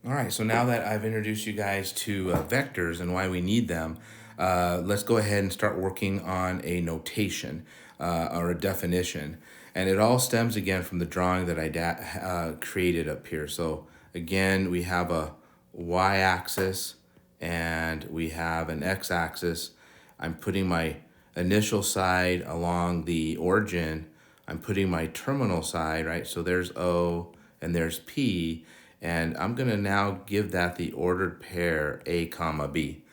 All right, so now that I've introduced you guys to vectors and why we need them, let's go ahead and start working on a notation or a definition. And it all stems again from the drawing that I created up here. So again, we have a y-axis and we have an x-axis. I'm putting my initial side along the origin. I'm putting my terminal side, right? So there's O and there's P, and I'm gonna now give that the ordered pair A comma B.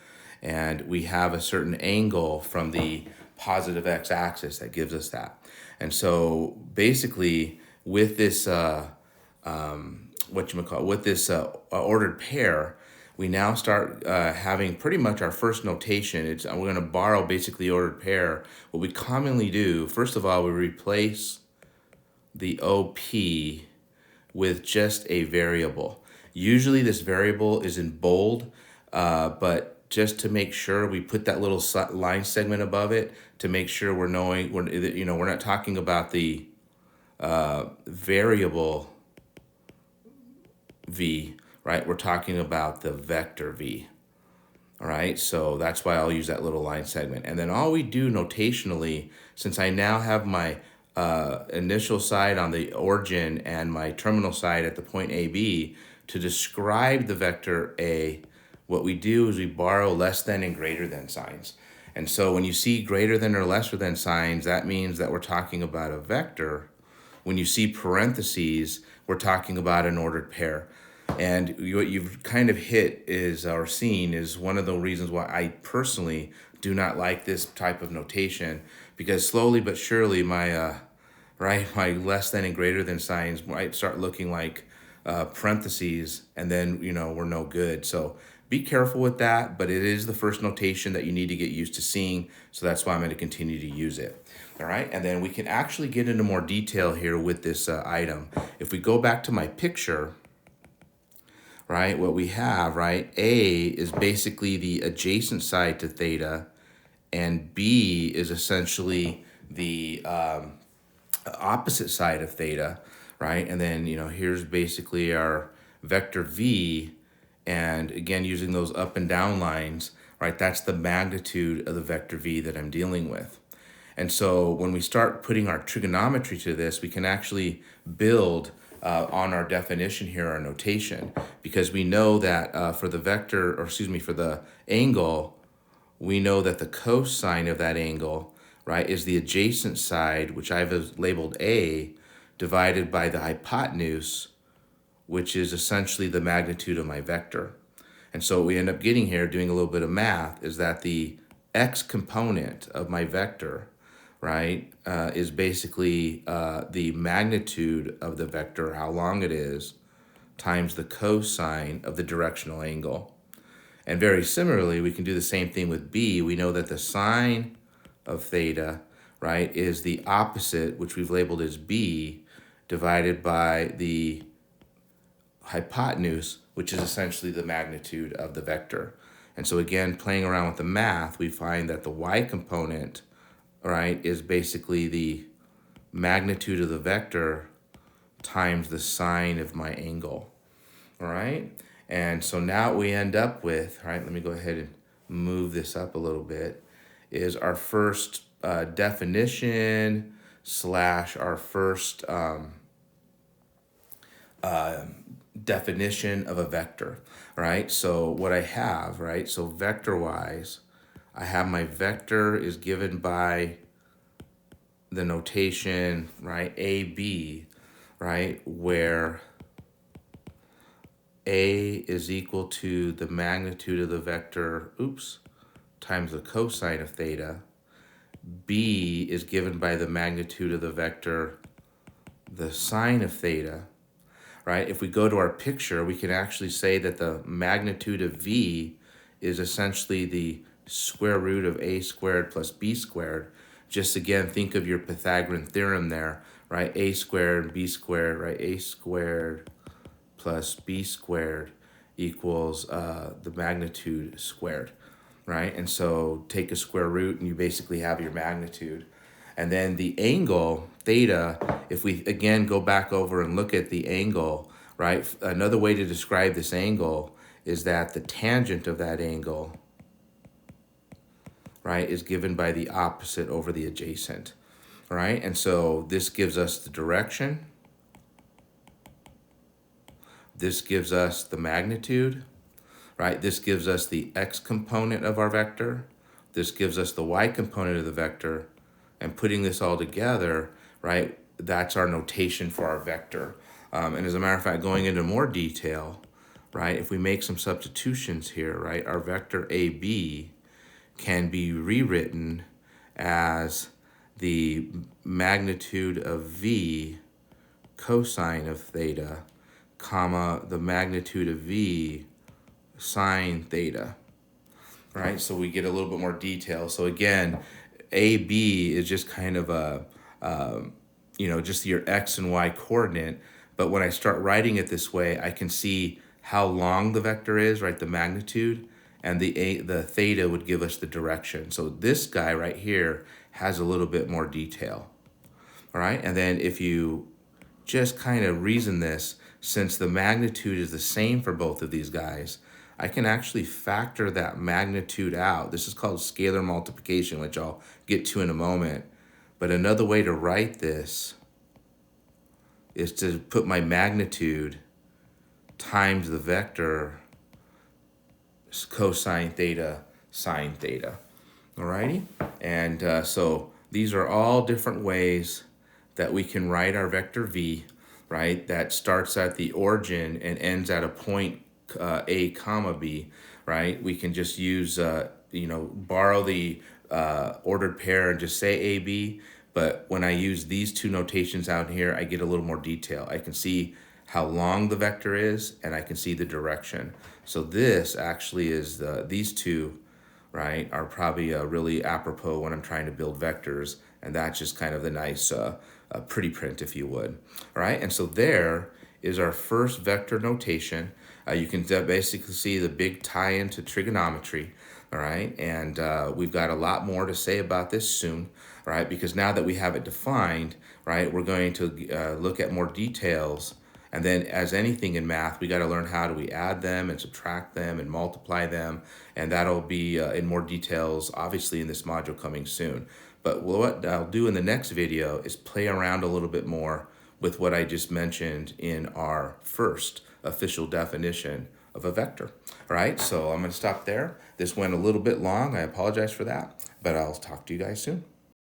And we have a certain angle from the positive x-axis that gives us that. And so basically with this, with this ordered pair, we now start having pretty much our first notation. We're going to borrow basically the ordered pair. What we commonly do, first of all, we replace the OP with just a variable. Usually this variable is in bold, but just to make sure we put that little line segment above it to make sure we're knowing, we're not talking about the variable v, right? We're talking about the vector v. All right, so that's why I'll use that little line segment. And then all we do notationally, since I now have my initial side on the origin and my terminal side at the point AB, to describe the vector A, what we do is we borrow less than and greater than signs. And so when you see greater than or lesser than signs, that means that we're talking about a vector. When you see parentheses, we're talking about an ordered pair. And what you've kind of hit is, or seen, is one of the reasons why I personally do not like this type of notation, because slowly but surely my my less than and greater than signs might start looking like parentheses, and then we're no good. So be careful with that, but it is the first notation that you need to get used to seeing, so that's why I'm going to continue to use it. All right, and then we can actually get into more detail here with this item. If we go back to my picture, right, what we have, right, A is basically the adjacent side to theta, and B is essentially the opposite side of theta, right? And then, here's basically our vector V, and again, using those up and down lines, right, that's the magnitude of the vector V that I'm dealing with. And so when we start putting our trigonometry to this, we can actually build on our definition here, our notation, because we know that for the vector, or excuse me, for the angle, we know that the cosine of that angle, right, is the adjacent side, which I've labeled A, divided by the hypotenuse, which is essentially the magnitude of my vector. And so what we end up getting here, doing a little bit of math, is that the x component of my vector, right, is basically the magnitude of the vector, how long it is, times the cosine of the directional angle. And very similarly, we can do the same thing with B. We know that the sine of theta, right, is the opposite, which we've labeled as B, divided by the hypotenuse, which is essentially the magnitude of the vector. And so again, playing around with the math, we find that the y component, right, is basically the magnitude of the vector times the sine of my angle. All right, and so now what we end up with, right, let me go ahead and move this up a little bit, is our first definition slash our first definition of a vector, right? So what I have, right, so vector-wise, I have my vector is given by the notation, right, AB, right, where A is equal to the magnitude of the vector, times the cosine of theta. B is given by the magnitude of the vector, the sine of theta, right? If we go to our picture, we can actually say that the magnitude of V is essentially the square root of A squared plus B squared. Just again, think of your Pythagorean theorem there, right? A squared, B squared, right? A squared plus B squared equals the magnitude squared, right? And so take a square root and you basically have your magnitude. And then the angle, theta, if we again go back over and look at the angle, right? Another way to describe this angle is that the tangent of that angle, right, is given by the opposite over the adjacent, right? And so this gives us the direction. This gives us the magnitude, right? This gives us the x component of our vector. This gives us the y component of the vector. And putting this all together, right, that's our notation for our vector. And as a matter of fact, going into more detail, right, if we make some substitutions here, right, our vector AB can be rewritten as the magnitude of V cosine of theta, comma, the magnitude of V sine theta, right? So we get a little bit more detail. So again, AB is just kind of a, just your X and Y coordinate. But when I start writing it this way, I can see how long the vector is, right? The magnitude, and the theta would give us the direction. So this guy right here has a little bit more detail, all right? And then if you just kind of reason this, since the magnitude is the same for both of these guys, I can actually factor that magnitude out. This is called scalar multiplication, which I'll get to in a moment. But another way to write this is to put my magnitude times the vector cosine theta sine theta. Alrighty? And so these are all different ways that we can write our vector v, right? That starts at the origin and ends at a point a comma b, right? We can just use, borrow the ordered pair and just say ab. But when I use these two notations out here, I get a little more detail. I can see how long the vector is, and I can see the direction. So this actually is, these two, right, are probably really apropos when I'm trying to build vectors, and that's just kind of the nice pretty print, if you would. All right, and so there is our first vector notation. You can basically see the big tie into trigonometry, all right? And we've got a lot more to say about this soon, right? Because now that we have it defined, right, we're going to look at more details. And then as anything in math, we got to learn how do we add them and subtract them and multiply them. And that'll be in more details, obviously, in this module coming soon. But what I'll do in the next video is play around a little bit more with what I just mentioned in our first official definition of a vector. All right, so I'm going to stop there. This went a little bit long. I apologize for that, but I'll talk to you guys soon.